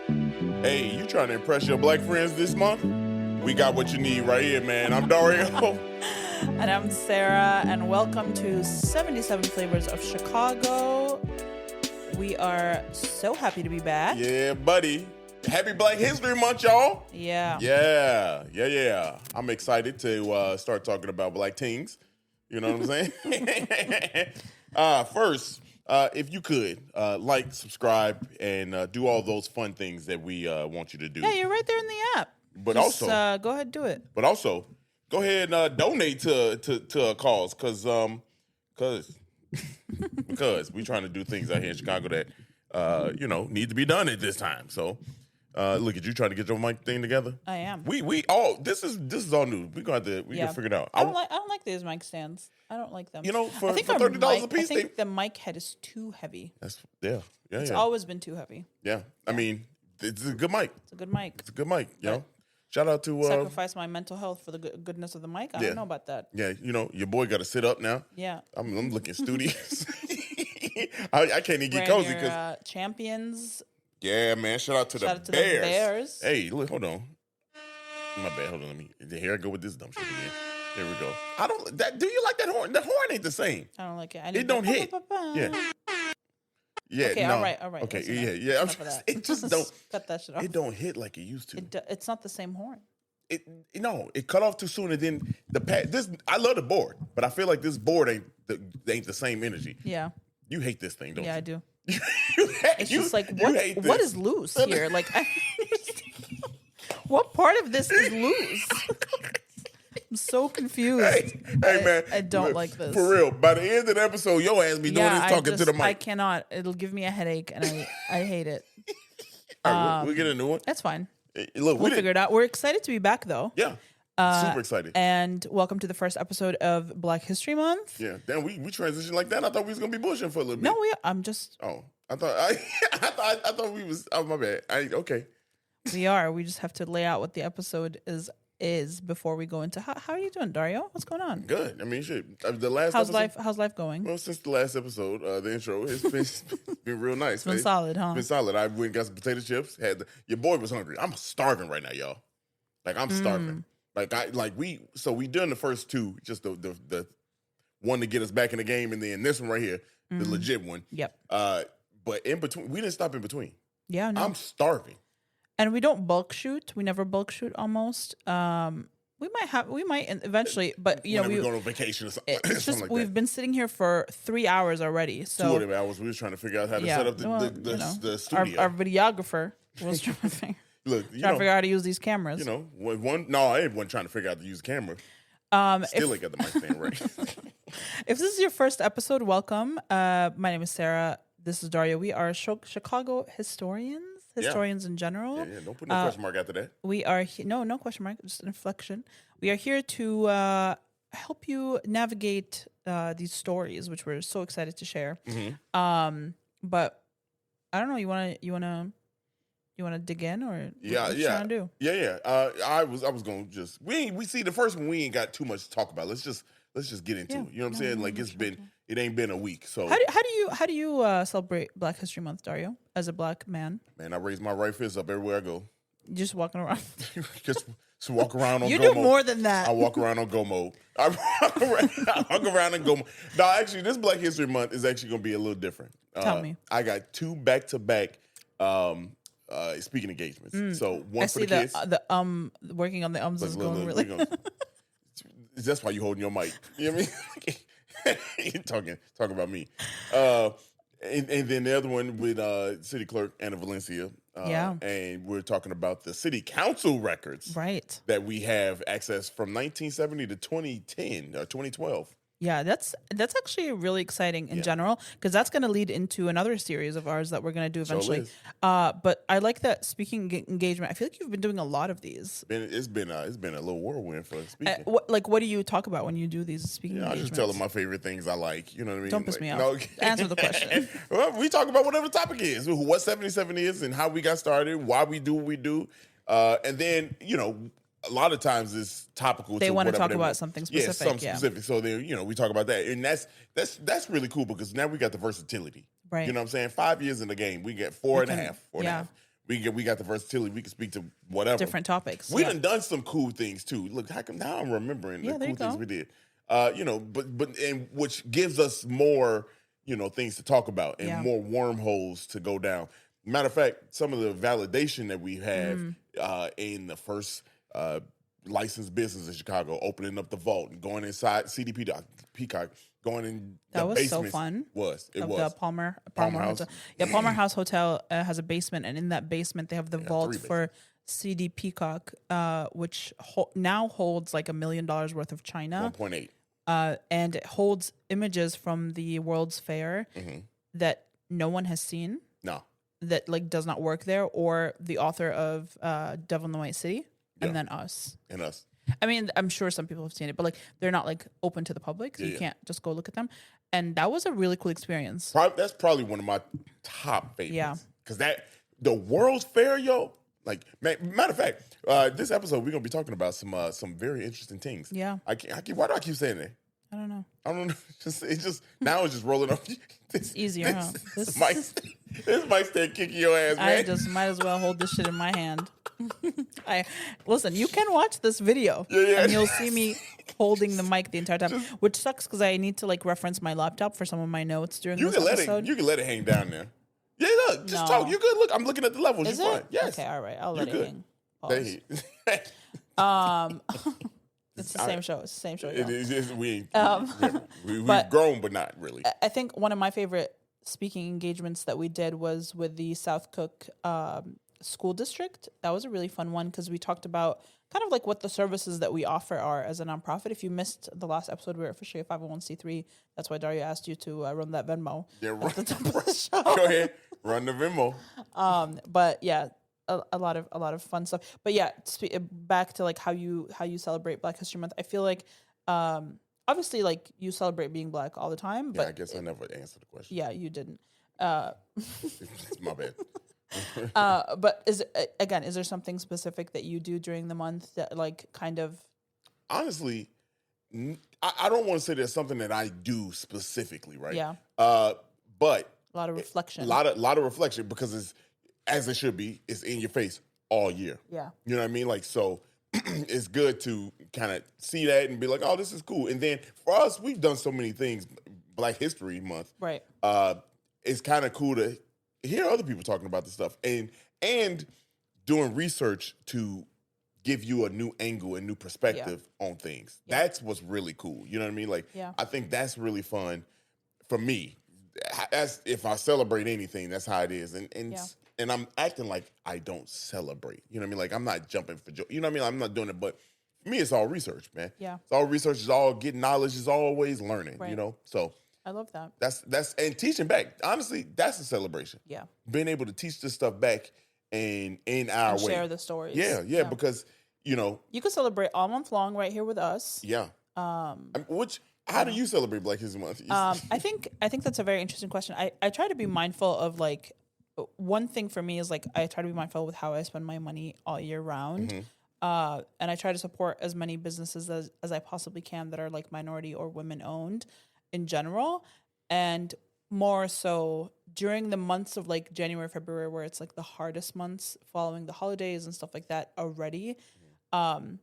Hey, you trying to impress your black friends this month? We got what you need right here, man. I'm Dario. And I'm Sarah, and welcome to 77 Flavors of Chicago. We are so happy to be back. Yeah, buddy. Happy Black History Month, y'all. Yeah. Yeah. I'm excited to start talking about black things. You know what I'm saying? First, if you could, like, subscribe, and do all those fun things that we want you to do. Yeah, you're right there in the app. But Just, also, go ahead and do it. But also, go ahead and donate to a cause, because we're trying to do things out here in Chicago that need to be done at this time. So, look at you trying to get your mic thing together. I am. We all this is all new. We gonna have to figure it out. I don't like these mic stands. I don't like them. For I think $30 a piece, I think the mic head is too heavy. It's always been too heavy. Yeah. I mean, it's a good mic. It's a good mic. It's a good mic. You know. Shout out to sacrifice my mental health for the goodness of the mic. I don't know about that. Yeah, your boy got to sit up now. Yeah, I'm looking studious. I can't even get cozy because champions. Yeah, man. Shout out to the Bears. Hey, look, hold on. My bad. Hold on. Here I go with this dumb shit again. Here we go. Do you like that horn? The horn ain't the same. I don't like it. It don't hit. Yeah. Yeah. Okay. No. All right. Okay. Yeah. It just don't. Cut that shit off. It don't hit like it used to. It's not the same horn. It cut off too soon, and then the pad. I love the board, but I feel like this board ain't the same energy. Yeah. You hate this thing, don't you? Yeah, I do. It's just like what is loose here? Like, what part of this is loose? I'm so confused. Hey man, I don't like this. For real. By the end of the episode, your ass be doing this talking to the mic. I cannot. It'll give me a headache, and I hate it. All right, we'll get a new one. That's fine. Look, we'll figure it out. We're excited to be back, though. Yeah. Super excited. And welcome to the first episode of Black History Month. Yeah. Damn, we transitioned like that. I thought we was gonna be bullshitting for a little bit. No, I'm just. Oh, I thought we was. Oh, my bad. Okay. We are. We just have to lay out what the episode is before we go into. How are you doing, Dario? What's going on? Good. I mean, shit. The last. How's life going? Well, since the last episode, the intro, it's been real nice. It's been solid, huh? It's been solid. I went and got some potato chips. Your boy was hungry. I'm starving right now, y'all. Like I'm starving. We done the first two, just the one to get us back in the game, and then this one right here, the legit one. Yep. But in between, we didn't stop in between. Yeah, no. I'm starving. And we don't bulk shoot. We never bulk shoot almost. We might eventually, but we go on vacation or something. It's just like we've been sitting here for 3 hours already. So 2 of them hours, we was trying to figure out how to set up the studio. Our videographer was trying to figure. Trying to figure out how to use these cameras. I wasn't trying to figure out how to use the camera. Still ain't got the mic stand right. If this is your first episode, welcome. My name is Sarah. This is Dario. We are Chicago historians in general. Yeah, don't put no question mark after that. We are no question mark, just an inflection. We are here to help you navigate these stories, which we're so excited to share. Mm-hmm. But I don't know. You wanna dig in or what you trying to do? Yeah. I was gonna just we see the first one. We ain't got too much to talk about. Let's just get into it. You know what I'm saying? Like it ain't been a week. So how do you celebrate Black History Month, Dario, as a black man? Man, I raise my right fist up everywhere I go. You just walking around. just walk around on. You go do mode. More than that. I walk around on go mode. I walk around and go mode. No, actually, this Black History Month is actually gonna be a little different. Tell me. I got 2 back-to-back speaking engagements. So one for the kids. The working on the ums is going really. That's why you holding your mic. You know what I mean? You're talking about me. And then the other one with City Clerk Anna Valencia. And we're talking about the City Council records. Right. That we have access from 1970 to 2010 or 2012. Yeah, that's actually really exciting in general, because that's going to lead into another series of ours that we're going to do eventually. But I like that speaking engagement. I feel like you've been doing a lot of these. It's been a little whirlwind for speaking. What do you talk about when you do these speaking engagements? I just tell them my favorite things I like. You know what I mean? Don't piss me off. No. Answer the question. Well, we talk about whatever the topic is, what 77 is, and how we got started, why we do what we do, and then a lot of times it's topical. They want to talk about something specific. Yeah, something specific. So then, we talk about that. And that's really cool because now we got the versatility. Right. You know what I'm saying? 5 years in the game, we get four and a half. we got the versatility. We can speak to whatever different topics. We done some cool things too. Look, how come now I'm remembering the cool things we did. But which gives us more, things to talk about and more wormholes to go down. Matter of fact, some of the validation that we have in the first licensed business in Chicago, opening up the vault and going inside CDP Peacock, going in that the was basement. So fun. It was the Palmer House. House. Yeah, Palmer House Hotel has a basement, and in that basement they have the vault for CD Peacock, which now holds like $1 million worth of china. 1.8. And it holds images from the World's Fair that no one has seen. No. That like does not work there, or the author of Devil in the White City, and then us. And us. I mean, I'm sure some people have seen it, but like they're not like open to the public, so you can't just go look at them. And that was a really cool experience. That's probably one of my top favorites. Yeah. Because the World's Fair, yo, like, matter of fact, this episode we're gonna be talking about some very interesting things. Yeah. Why do I keep saying that? I don't know. It's just now it's just rolling up. It's easier, huh? This might start kicking your ass, man. I just might as well hold this shit in my hand. Listen, you can watch this video and you'll see me holding the mic the entire time, which sucks because I need to like reference my laptop for some of my notes during this episode. You can let it hang down there. Yeah, look, just talk. You're good. Look, I'm looking at the levels. You're fine. Yes. Okay, all right. I'll let it hang. It's the same show. It's the same show. It is. We've grown, but not really. I think one of my favorite speaking engagements that we did was with the South Cook School District. That was a really fun one because we talked about kind of like what the services that we offer are as a nonprofit. If you missed the last episode, we're officially a 501c3. That's why Dario asked you to run that Venmo. Yeah, run the show. Go ahead, run the Venmo. But yeah. A lot of fun stuff, but yeah, back to like how you celebrate Black History Month. I feel like obviously like you celebrate being Black all the time, but I guess I never answered the question. Yeah, you didn't. It's my bad. But is there something specific that you do during the month that like kind of? Honestly, I don't want to say there's something that I do specifically, right? Yeah. But a lot of reflection. A lot of reflection because it's. As it should be, it's in your face all year. Yeah. You know what I mean? Like, so it's good to kind of see that and be like, oh, this is cool. And then for us, we've done so many things, Black History Month. Right. It's kind of cool to hear other people talking about this stuff and doing research to give you a new angle and new perspective on things. Yeah. That's what's really cool. You know what I mean? Like, I think that's really fun for me. That's if I celebrate anything, that's how it is. And I'm acting like I don't celebrate. You know what I mean? Like I'm not jumping for joy. You know what I mean? I'm not doing it. But for me, it's all research, man. Yeah. It's all research. It's all getting knowledge. It's always learning, you know? So I love that. That's and teaching back. Honestly, that's a celebration. Yeah. Being able to teach this stuff back in our way. Share the stories. Yeah, because, you could celebrate all month long right here with us. Yeah. How do you celebrate Black History Month? I think that's a very interesting question. I try to be mindful of like, one thing for me is like I try to be mindful with how I spend my money all year round. And I try to support as many businesses as I possibly can that are like minority or women owned in general. And more so during the months of like January, February, where it's like the hardest months following the holidays and stuff like that already. I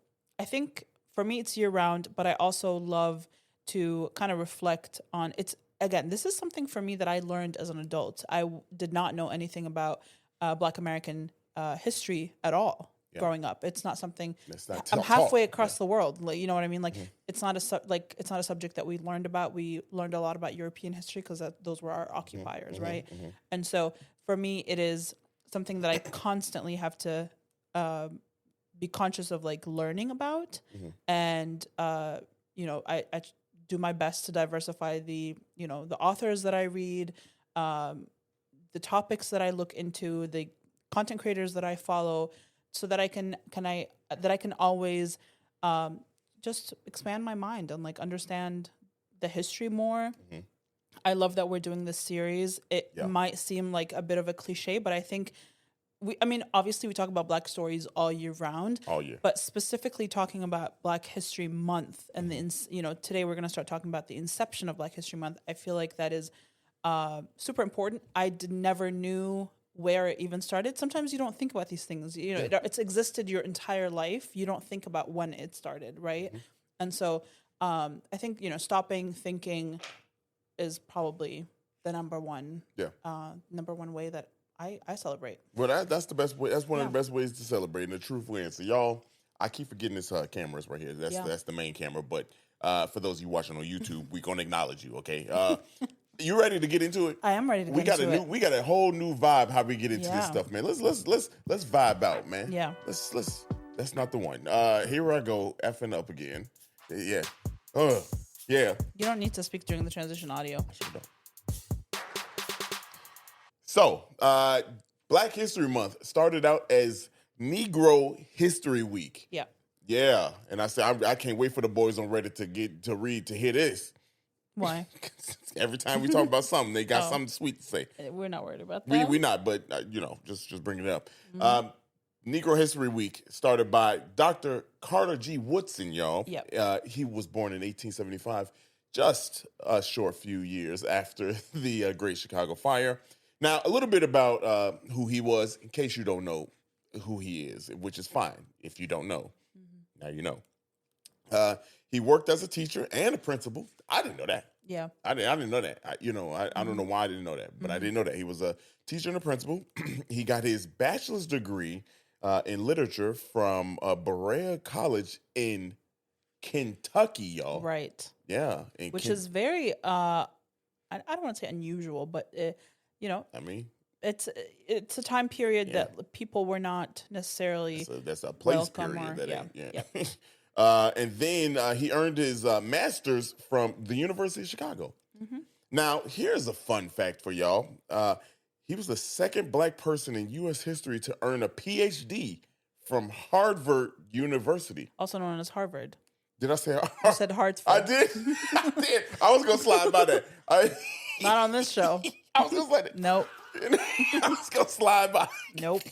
think for me it's year round, but I also love to kind of reflect on it's. Again, this is something for me that I learned as an adult. I did not know anything about Black American history at all growing up. It's not something. I'm halfway across the world. Like, you know what I mean? Like it's not a subject that we learned about. We learned a lot about European history because those were our occupiers, right? And so for me, it is something that I constantly have to be conscious of, like learning about, and I do my best to diversify the authors that I read, the topics that I look into, the content creators that I follow, so that I can always just expand my mind and like understand the history more. I love that we're doing this series. It might seem like a bit of a cliche, but I think obviously we talk about Black stories all year round. All year. But specifically talking about Black History Month and today we're going to start talking about the inception of Black History Month. I feel like that is super important. I never knew where it even started. Sometimes you don't think about these things. You know, it's existed your entire life. You don't think about when it started, right? And so I think, you know, stopping thinking is probably the number one way that I celebrate. Well, that's the best way. That's one of the best ways to celebrate. And the truthful answer, y'all. I keep forgetting this cameras right here. That's the main camera. But for those of you watching on YouTube, we're gonna acknowledge you. Okay, you ready to get into it? I am ready to get into it. We got a whole new vibe how we get into this stuff, man. Let's vibe out, man. Yeah. Let's. That's not the one. Here I go effing up again. Yeah. Yeah. You don't need to speak during the transition audio. Sure don't. So, Black History Month started out as Negro History Week. Yeah. Yeah, and I said I can't wait for the boys on Reddit to hear this. Why? Every time we talk about something, they got something sweet to say. We're not worried about that. We not, but you know, just bring it up. Negro History Week started by Dr. Carter G. Woodson, y'all. Yep. He was born in 1875, just a short few years after the Great Chicago Fire. Now, a little bit about who he was, in case you don't know who he is, which is fine if you don't know. Now you know. He worked as a teacher and a principal. I didn't know that. Yeah. I didn't know that. I don't know why I didn't know that, but I didn't know that. He was a teacher and a principal. He got his bachelor's degree in literature from Berea College in Kentucky, y'all. Right. Yeah. Which is very, I don't want to say unusual, but, you know. I mean. It's a time period that people were not necessarily that's a place period. And then he earned his master's from the University of Chicago. Now, here's a fun fact for y'all. He was the second Black person in U.S. history to earn a PhD from Harvard University. Also known as Harvard. Did I say Harvard? You said Hartford. I did. I was going to slide by that. Not on this show. I was going to say that. Nope. I was going to slide by. Nope.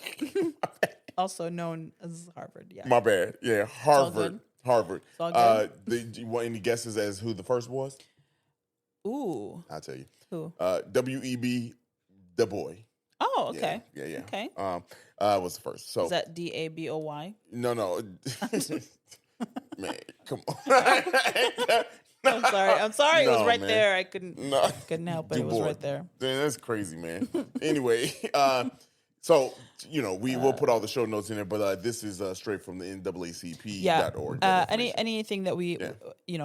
Also known as Harvard. Yeah. My bad. Yeah, Harvard. Harvard. It's all good. Do you want any guesses as who the first was? Ooh. I'll tell you. Who? W.E.B. Du Bois. Oh, okay. Yeah. Okay. Was the first. So is that DABOY? No. Man, come on. I'm sorry. It was right man. there. I couldn't help it. It was right there. Man, that's crazy, man. Anyway, so you know we will put all the show notes in there, but this is straight from the NAACP.org. Anything that we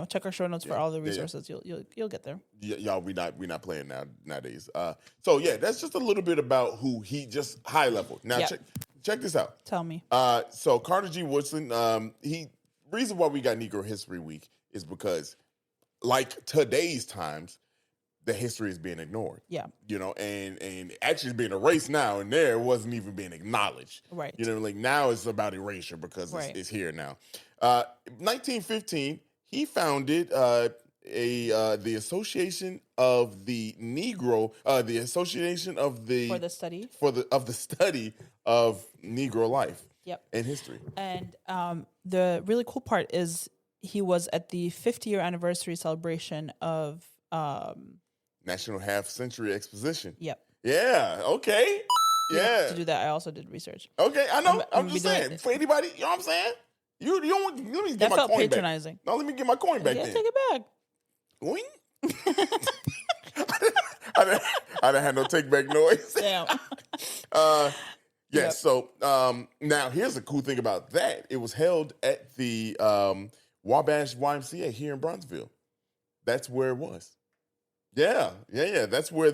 check our show notes for all the resources. You'll get there. Y'all, we not playing nowadays. So yeah, that's just a little bit about who he just high level. Now check this out. Tell me. So Carter G. Woodson, reason why we got Negro History Week is because, like today's times, the history is being ignored. Yeah. You know, and actually being erased now, and there wasn't even being acknowledged. Right. You know, like now it's about erasure because it's here now. 1915, he founded the Association of the Negro, the Association of the for the study of Negro life. Yep. And history. And the really cool part is he was at the 50-year anniversary celebration of National Half Century Exposition. Yep. Yeah. Okay. Yeah. To do that, I also did research. Okay, I know. I'm just saying. For anybody, you know what I'm saying? You don't want. Let me get my coin patronizing. Back. No, let me get my coin back. Yeah, then. take it back. Wing. I didn't have no take back noise. Damn. Yes. So now here's the cool thing about that. It was held at the Wabash YMCA here in Bronzeville. That's where it was. Yeah. That's where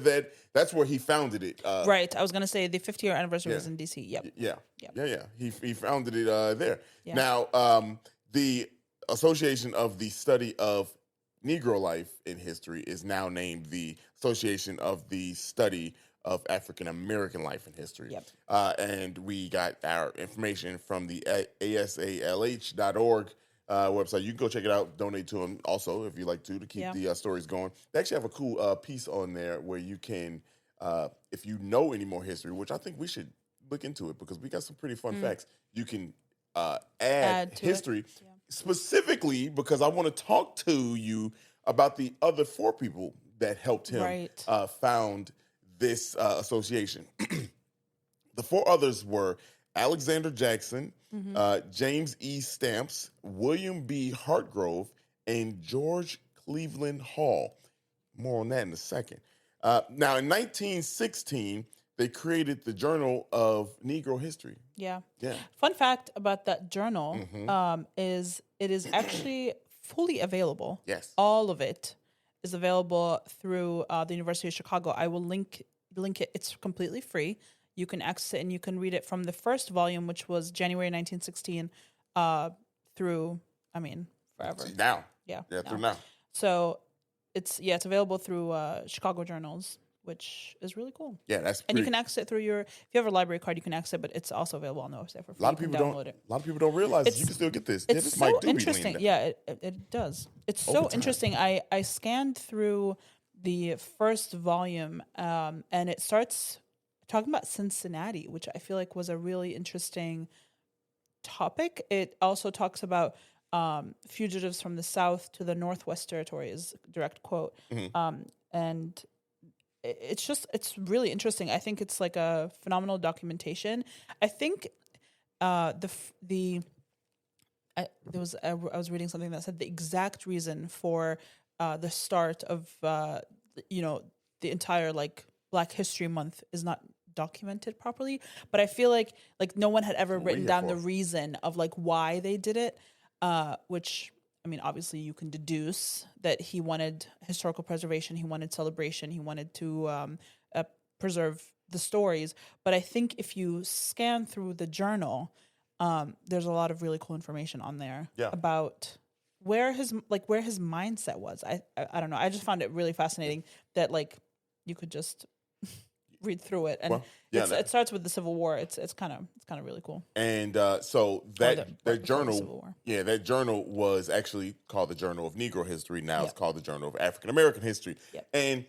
he founded it. Right. I was gonna say the 50-year anniversary was in DC. Yep. Yeah. He founded it there. Yeah. Now, the Association of the Study of Negro Life in History is now named the Association of the Study of African American Life in History. Yep. And we got our information from the asalh.org website. You can go check it out, donate to them also if you like to keep the stories going. They actually have a cool piece on there where you can, if you know any more history, which I think we should look into it because we got some pretty fun facts, you can add history specifically because I want to talk to you about the other 4 people that helped him found this association. The four others were Alexander Jackson, Mm-hmm. James E. Stamps, William B. Hartgrove, and George Cleveland Hall. More on that in a second. Now, in 1916, they created the Journal of Negro History. Yeah. Yeah. Fun fact about that journal Mm-hmm. is it is actually fully available. Yes. All of it is available through the University of Chicago. I will link it. It's completely free. You can access it and you can read it from the first volume, which was January 1916, through, I mean, forever. Now. Yeah. Yeah, now. through now. So it's available through Chicago Journals, which is really cool. Yeah, that's And you pretty- can access it through if you have a library card, you can access it, but it's also available on the website for free. A lot of You can people download don't. it. A lot of people don't realize It's- you can still get this. It's this so Mike Doobie interesting. leaned Yeah, it does. It's so Overtime. interesting. I scanned through the first volume, and it starts talking about Cincinnati, which I feel like was a really interesting topic. It also talks about fugitives from the South to the Northwest Territories, direct quote. And it's really interesting. I think it's like a phenomenal documentation. I think I was reading something that said the exact reason for the start of the entire like Black History Month is not documented properly, but I feel like no one had ever written here down for. the reason of like why they did it, which I mean obviously you can deduce that he wanted historical preservation, he wanted celebration, he wanted to preserve the stories. But I think if you scan through the journal, there's a lot of really cool information on there Yeah. about where his mindset was. I don't know. I just found it really fascinating that like you could just read through it, and Well, yeah, it starts with the Civil War. It's kind of really cool. And so right that before the Civil journal, War. yeah, that journal was actually called the Journal of Negro History. Now it's Yep. called the Journal of African American History. Yep. And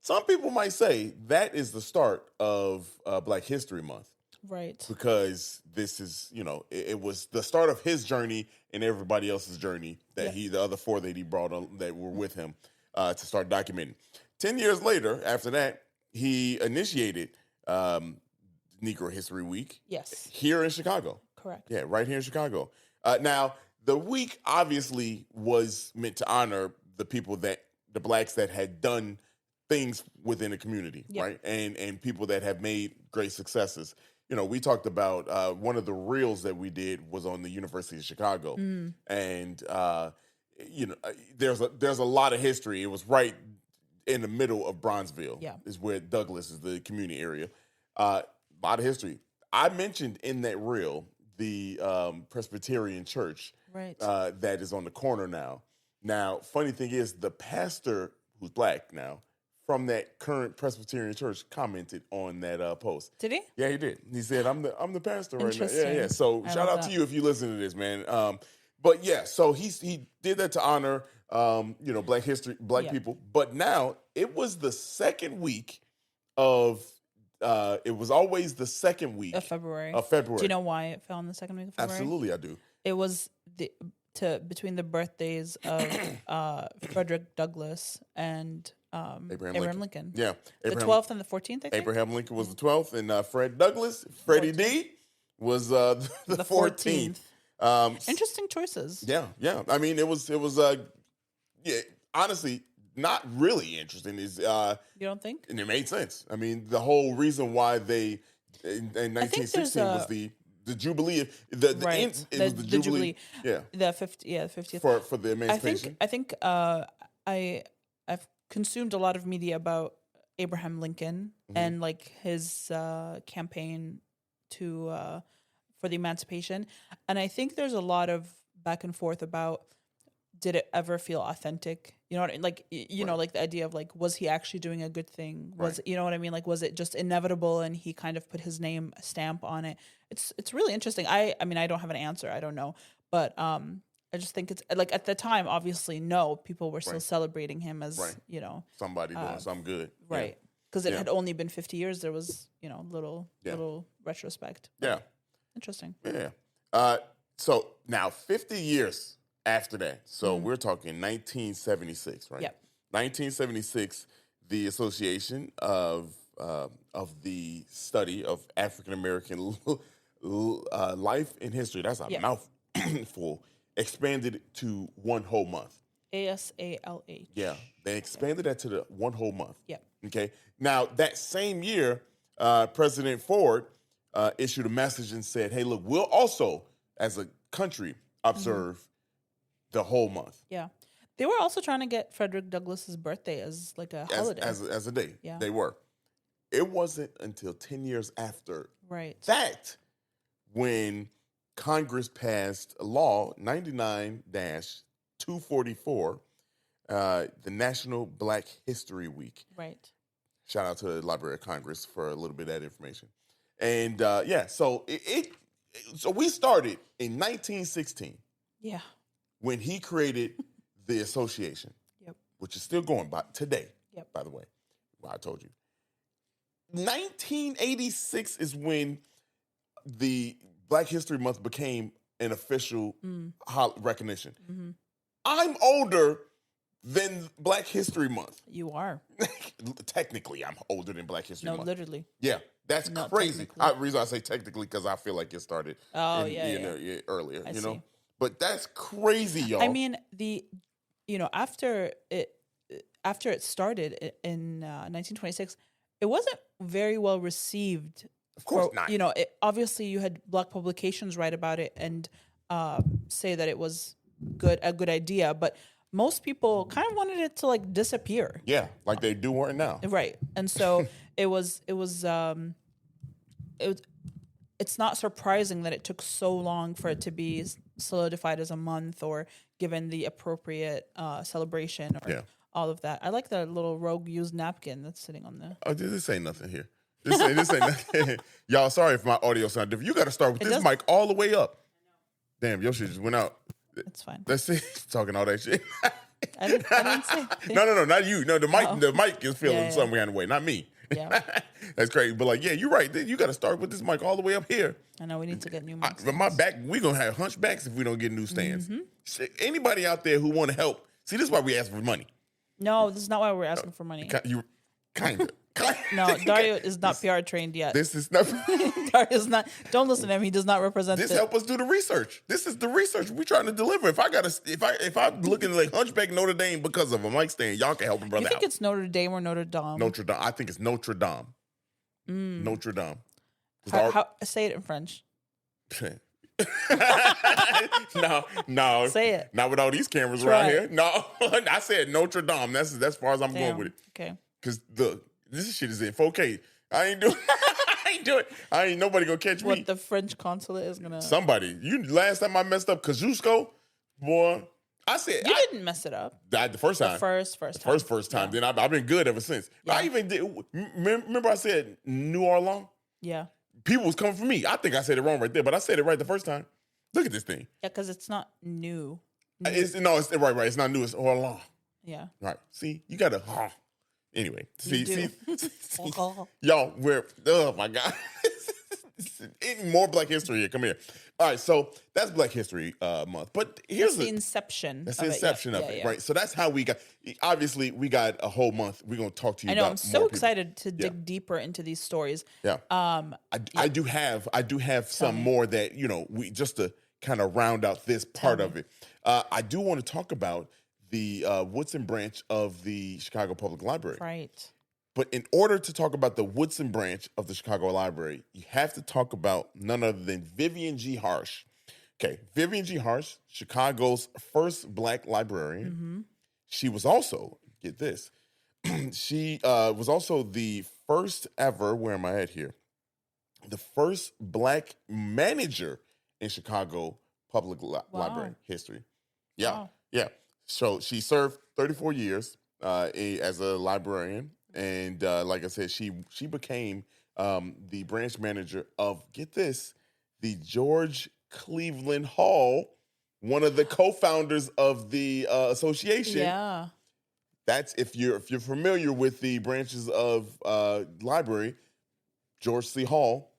some people might say that is the start of Black History Month Right. because this is, it was the start of his journey and everybody else's journey that Yeah. the other four that he brought on that were with him to start documenting. 10 years later, after that, he initiated Negro History Week Yes. here in Chicago. Correct. Yeah, right here in Chicago. Now, the week obviously was meant to honor the blacks that had done things within the community, Yep. right? And people that have made great successes. We talked about one of the reels that we did was on the University of Chicago, and there's a lot of history. It was right in the middle of Bronzeville. Yeah. Is where Douglas is, the community area. A lot of history. I mentioned in that reel the Presbyterian Church Right. that is on the corner now. Now, funny thing is, the pastor who's black now from that current Presbyterian church commented on that post. Did he? Yeah, he did. He said, "I'm the pastor right now." Yeah, Interesting. yeah. So I shout love out to that. you if you listen to this, man. But yeah, so he did that to honor Black history, Black Yeah. people. But now it was the second week of. It was always the second week Of February. of February. Do you know why it fell in the second week of February? Absolutely, I do. It was between the birthdays of Frederick Douglass and Abraham Lincoln. Yeah, The 12th and the 14th, I think. Abraham Lincoln was the 12th, and Fred Douglass, Freddie D, was the 14th. Interesting choices. Yeah. I mean, it was honestly not really interesting. You don't think? And it made sense. I mean, the whole reason why they in 1916 was the Jubilee. Right. It was the Jubilee. Yeah, The 50th. for the emancipation. I think I've consumed a lot of media about Abraham Lincoln and like his campaign for the emancipation, and I think there's a lot of back and forth about did it ever feel authentic? You know what I mean? Like know, like the idea of like was he actually doing a good thing? Was you know what I mean? Like was it just inevitable and he kind of put his name stamp on it? It's really interesting. I mean I don't have an answer. I don't know, but I just think it's like at the time, obviously, no, people were still celebrating him as somebody doing something good, right? Because it had only been 50 years. There was little retrospect. Yeah, Interesting. yeah. So now 50 years after that, so we're talking 1976, right? Yep. 1976, the Association of of the study of African American life and history. That's a Yeah. mouthful. Expanded to one whole month. ASALH. Yeah, they expanded that to the one whole month. Yep. Okay. Now that same year, President Ford issued a message and said, "Hey, look, we'll also, as a country, observe the whole month Yeah. They were also trying to get Frederick Douglass's birthday as like a holiday. as a day." Yeah. They were. It wasn't until 10 years after Right. that when Congress passed a law 99-244, the National Black History Week. Right. Shout out to the Library of Congress for a little bit of that information. And so so we started in 1916 Yeah. when he created the association, Yep. which is still going by today. Yep. By the way, well, I told you. 1986 is when the Black History Month became an official recognition. Mm-hmm. I'm older than Black History Month. You are. Technically, I'm older than Black History No, Month. literally. Yeah, that's Not crazy. technically. The reason I say technically because I feel like it started earlier, I you know? see. But that's crazy, y'all. I mean, after it started in 1926, it wasn't very well received. Of course not. Obviously you had Black publications write about it and say that it was a good idea, but most people kind of wanted it to like disappear. Yeah, like they do right now. Right. And so it's not surprising that it took so long for it to be solidified as a month or given the appropriate celebration or all of that. I like the little rogue used napkin that's sitting on there. Oh, this ain't nothing here. This ain't nothing. Y'all, sorry if my audio sound different. You got to start with this mic all the way up. Damn, your shit just went out. It's fine. That's it. Talking all that shit. I didn't say anything. No, not you. No, the mic. Uh-oh. The mic is feeling Yeah. some kind of way, not me. Yeah. That's crazy. But like, yeah, you're right. You got to start with this mic all the way up here. I know we need to get new mics. My back, we gonna have hunchbacks if we don't get new stands. Mm-hmm. Shit, anybody out there who want to help? See, this is why we ask for money. No, this is not why we're asking for money. You kind of. No, Dario is not PR trained yet. This is not. Dario is not. Don't listen to him. He does not represent This it. help us do the research. This is the research we're trying to deliver. If I'm looking like Hunchback Notre Dame because of a mic stand, y'all can help a brother You think out. it's Notre Dame or Notre Dame? Notre Dame. I think it's Notre Dame. Notre Dame. Say it in French. No. Say it. Not with all these cameras Try around it. here. No, I said Notre Dame. That's as far as I'm going Damn. with it. Okay. Because this shit is in 4K. I ain't doing. I ain't nobody gonna catch me. What the French consulate is gonna? Somebody. Last time I messed up Kosciuszko, boy. I said You didn't mess it up. the first time. The first time. First time. Then I've been good ever since. Yeah. I even did. Remember I said New Orleans. Yeah. People was coming for me. I think I said it wrong right there, but I said it right the first time. Look at this thing. Yeah, because it's not new. It's right. It's not new. It's Orleans. Yeah. Right. See, you gotta. Anyway, You see, do. y'all. Oh my God. More Black History here. Come here. All right, so that's Black History Month. But here's the inception. That's the inception of it, right? So that's how we got. Obviously, we got a whole month. We're gonna talk to you. I know. About I'm so more excited to dig deeper into these stories. Yeah. I do have some more that we just to kind of round out this part of it. I do want to talk about the Woodson branch of the Chicago Public Library. Right. But in order to talk about the Woodson branch of the Chicago Library, you have to talk about none other than Vivian G. Harsh. Okay, Vivian G. Harsh, Chicago's first Black librarian. Mm-hmm. She was also, get this, she was also the first ever, where am I at here? The first Black manager in Chicago Public Library history. Yeah, Wow. yeah. So she served 34 years as a librarian. And like I said, she became the branch manager of, get this, the George Cleveland Hall, one of the co-founders of the association. Yeah. That's if you're familiar with the branches of library, George C. Hall,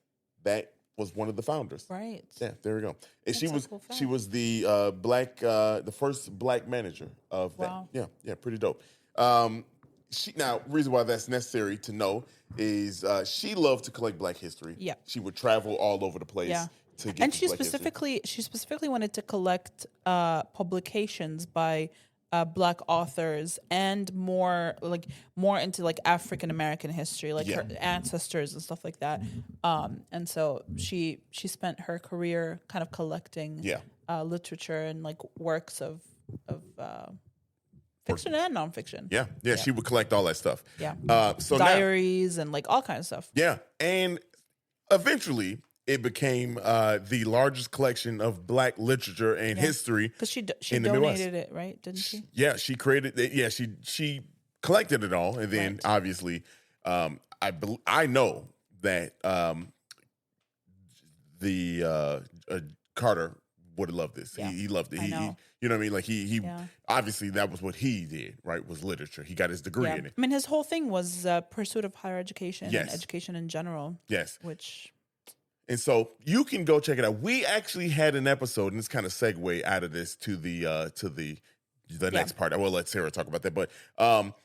that was one of the founders. Right. Yeah, there we go. And That's she a was cool fact. she was the the first Black manager of that. Wow. Yeah, pretty dope. reason why that's necessary to know is she loved to collect Black history. Yeah. She would travel all over the place Yeah. to get And this she Black history. specifically wanted to collect publications by Black authors and more into like African American history, like her ancestors and stuff like that. And so she spent her career kind of collecting literature and like works of fiction and nonfiction. Yeah, she would collect all that stuff. Yeah. So Diaries and like all kinds of stuff. Yeah, and eventually it became the largest collection of Black literature and history. Because she in the Midwest. donated it, right? Didn't she? Yeah, she created it. Yeah, she collected it all, and then obviously, I know that the Carter would have loved this. Yeah, He loved it. I He know. you know what I mean? Like he obviously that was what he did, right? Was literature. He got his degree in it. I mean, his whole thing was pursuit of higher education and Yes. education in general. Yes. Which And so you can go check it out. We actually had an episode, and it's kind of segue out of this to the next part. I will let Sarah talk about that, but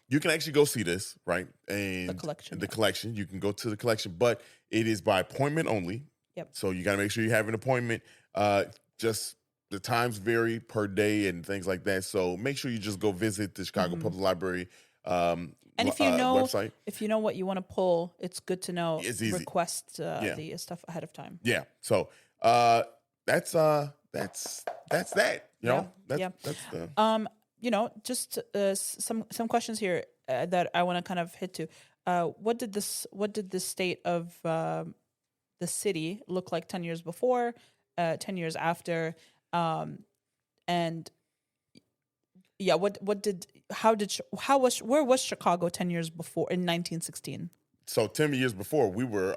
you can actually go see this, right? And the collection. You can go to the collection, but it is by appointment only. Yep. So you got to make sure you have an appointment. Just the times vary per day and things like that. So make sure you just go visit the Chicago Public Library. And if you know website. if you know what you want to pull, it's good to know. It's easy. Request the stuff ahead of time. Yeah. So that's that. You know. That's the. Just some questions here that I want to kind of hit to. What did the state of the city look like 10 years before, 10 years after, and yeah, where was Chicago 10 years before in 1916? So 10 years before, we were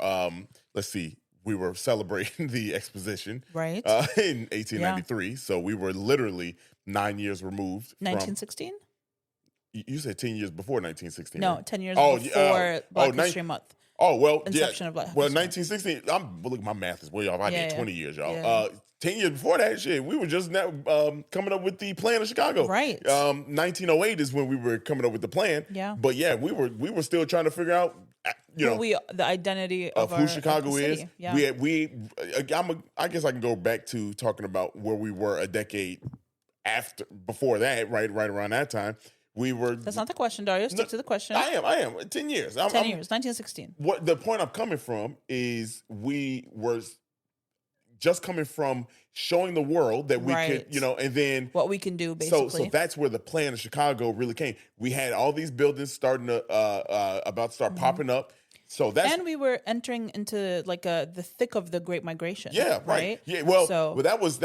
we were celebrating the exposition, right, in 1893. So we were literally 9 years removed. 1916? You said 10 years before 1916. No, right? 10 years before Black History Month. Oh, well, Inception of Black well, History. 1916. Look, my math is way off. I did 20 years, y'all. Yeah. 10 years before that shit, we were just now coming up with the plan of Chicago. Right. 1908 is when we were coming up with the plan. Yeah. But yeah, we were still trying to figure out, the identity of who Chicago is. city. Yeah. I guess I can go back to talking about where we were a decade before that, right around that time. We were. That's not the question, Dario. Stick to the question. I am. 10 years. 10 years. 1916. What the point I'm coming from is we were just coming from showing the world that we could, and then what we can do basically. So that's where the plan of Chicago really came. We had all these buildings starting to about to start popping up. So and we were entering into like the thick of the Great Migration. Yeah, right. Yeah, well, that was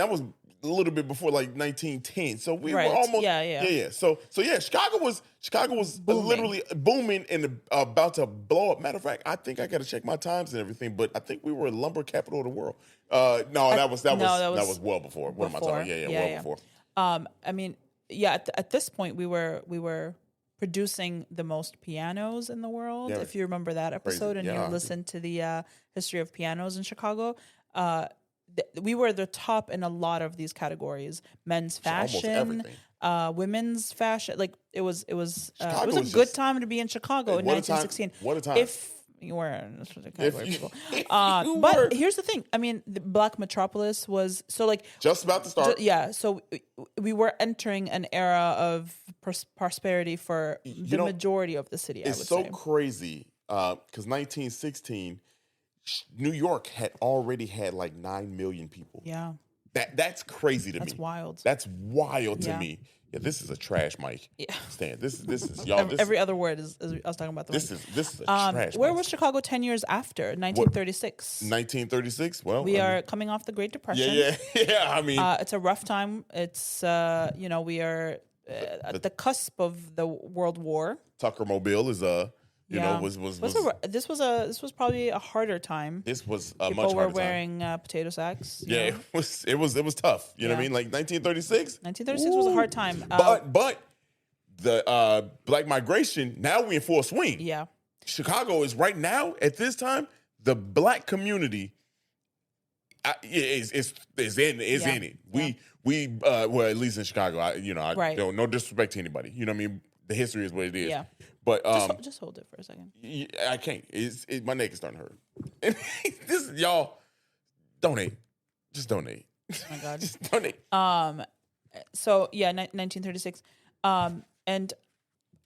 a little bit before like 1910. So we were almost So Chicago was literally booming and about to blow up. Matter of fact, I think I got to check my times and everything, but I think we were lumber capital of the world. That was well before. What am I talking? Yeah, before. I mean, at this point we were producing the most pianos in the world. Yeah. If you remember that episode and you listened to the history of pianos in Chicago, we were the top in a lot of these categories: men's fashion, women's fashion. Like it was a good time to be in Chicago in 1916. What a time! If you were in this category, people. But here's the thing: I mean, the Black Metropolis was just about to start. So we were entering an era of prosperity for the majority of the city. It's so crazy because 1916. New York had already had like 9 million people. Yeah. That's crazy to me. That's wild. That's wild to me. Yeah, this is a trash mic. Yeah. Stan, this is y'all. Every other word is I was talking about. This is a trash. Where was Chicago 10 years after 1936? 1936. Well, we are coming off the Great Depression. Yeah. I mean, it's a rough time. It's we are at the cusp of the World War. Tucker Mobile is this was probably a harder time. This was a much harder time. People were wearing potato sacks. Yeah, it was tough. You know what I mean? Like 1936. 1936 was a hard time. But the Black migration, now we in full swing. Yeah. Chicago is right now at this time, the Black community is in it. We well, at least in Chicago, I don't, no disrespect to anybody. You know what I mean? the history is what it is. Yeah. But Just hold it for a second. I can't. My neck is starting to hurt. This y'all donate. Just donate. Oh my God. Just donate. So yeah, 1936. And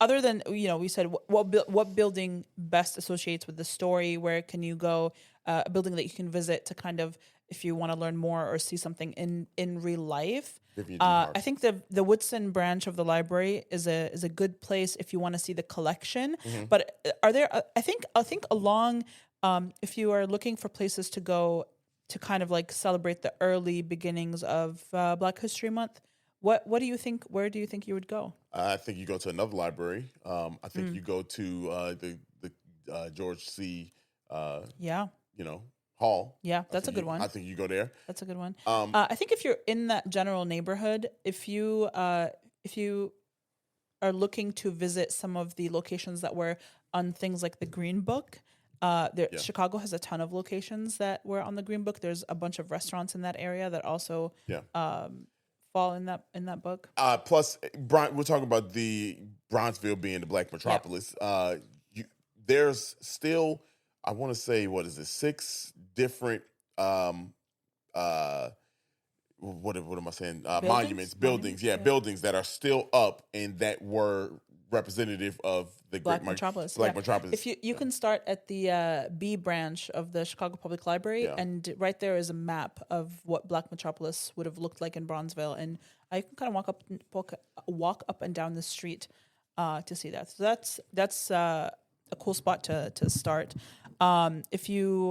other than, we said what building best associates with the story, where can you go, a building that you can visit to kind of, if you want to learn more or see something in real life. I think the Woodson branch of the library is a good place if you want to see the collection. Mm-hmm. But are there, I think along, if you are looking for places to go to kind of like celebrate the early beginnings of Black History Month, what do you think? Where do you think you would go? I think you go to another library. I think you go to the George C. Hall. Yeah, that's a good one. I think you go there. That's a good one. I think if you're in that general neighborhood, if you are looking to visit some of the locations that were on things like the Green Book, Chicago has a ton of locations that were on the Green Book. There's a bunch of restaurants in that area that also fall in that book. Plus, we're talking about the Bronzeville being the Black metropolis. There's still, I want to say, 6 different what am I saying? Monuments, buildings, buildings that are still up and that were representative of the Black metropolis. Black metropolis. If you can start at the B branch of the Chicago Public Library, and right there is a map of what Black metropolis would have looked like in Bronzeville, and I can kind of walk up and down the street to see that. So that's a cool spot to start. If you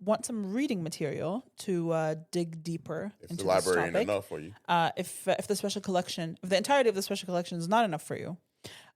want some reading material to dig deeper into the library this topic, ain't enough for you, if the entirety of the special collection is not enough for you,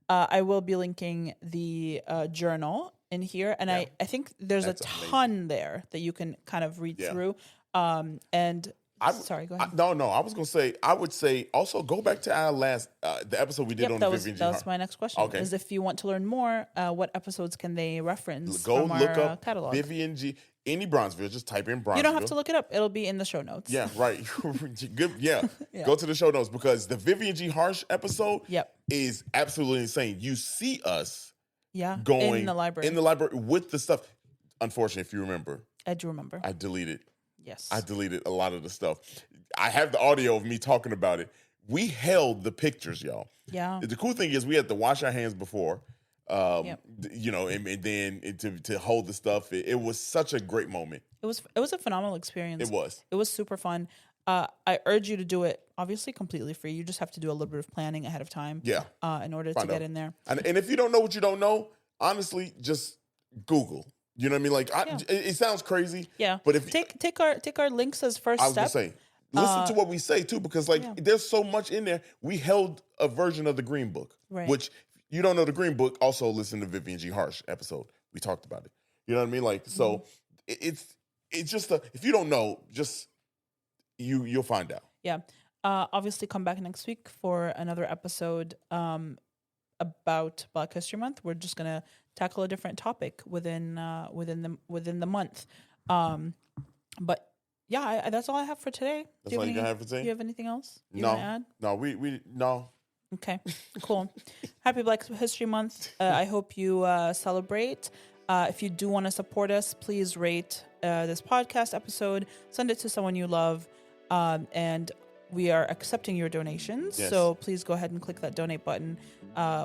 I will be linking the journal in here, and I think there's a ton there that you can kind of read through. Sorry, go ahead. No, I was gonna say, I would say also go back to our last the episode we did on the Vivian G. That was my next question. Okay. Is if you want to learn more, what episodes can they reference? Go from look our up catalog? Vivian G. Any Bronzeville, just type in Bronzeville. You don't have to look it up; it'll be in the show notes. Yeah, right. Good. Yeah. Go to the show notes because the Vivian G. Harsh episode is absolutely insane. You see us going in the library with the stuff. Unfortunately, if you remember, I do remember. I deleted. Yes. I deleted a lot of the stuff. I have the audio of me talking about it. We held the pictures, y'all. Yeah. The cool thing is we had to wash our hands before, and then to hold the stuff. It was such a great moment. It was a phenomenal experience. It was super fun. I urge you to do it, obviously completely free. You just have to do a little bit of planning ahead of time. Yeah. In order to get in there. And if you don't know what you don't know, honestly, just Google. You know what I mean? Like, it sounds crazy. Yeah. But if take our links as first I was step. gonna say, listen to what we say too, because there's so much in there. We held a version of the Green Book, which you don't know the Green Book. Also, listen to Vivian G. Harsh episode. We talked about it. You know what I mean? Like, so it's just if you don't know, just you'll find out. Yeah. Obviously, come back next week for another episode about Black History Month. We're just gonna tackle a different topic within the month. But yeah, that's all I have for today. That's all you have for today? Do you have anything else you want to add? No, we no. Okay, cool. Happy Black History Month. I hope you celebrate. If you do want to support us, please rate this podcast episode. Send it to someone you love. And we are accepting your donations. Yes. So please go ahead and click that donate button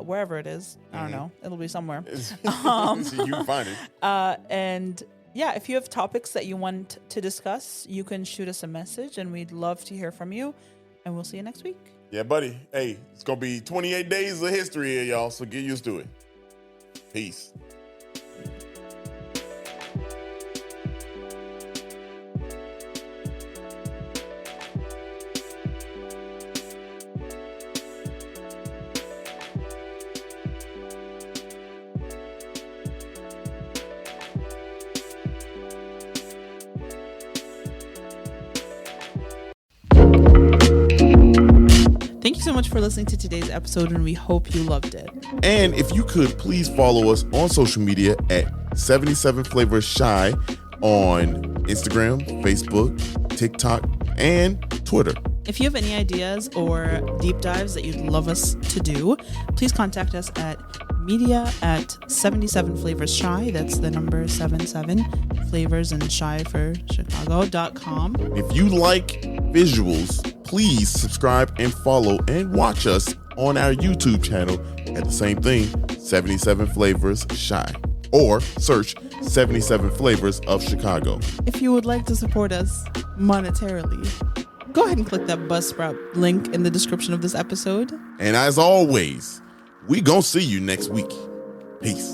wherever it is. I don't know. It'll be somewhere. So you can find it. And yeah, if you have topics that you want to discuss, you can shoot us a message and we'd love to hear from you. And we'll see you next week. Yeah, buddy. Hey, it's going to be 28 days of history here, y'all. So get used to it. Peace. Thank you so much for listening to today's episode, and we hope you loved it. And if you could, please follow us on social media at 77 Flavors Shy on Instagram, Facebook, TikTok, and Twitter. If you have any ideas or deep dives that you'd love us to do, please contact us at media@77flavorsshy. That's the number 77 flavors and shy for Chicago.com. If you like visuals, please subscribe and follow and watch us on our YouTube channel at the same thing, 77 Flavors Shy, or search 77 Flavors of Chicago. If you would like to support us monetarily, go ahead and click that Buzzsprout link in the description of this episode. And as always, we gonna see you next week. Peace.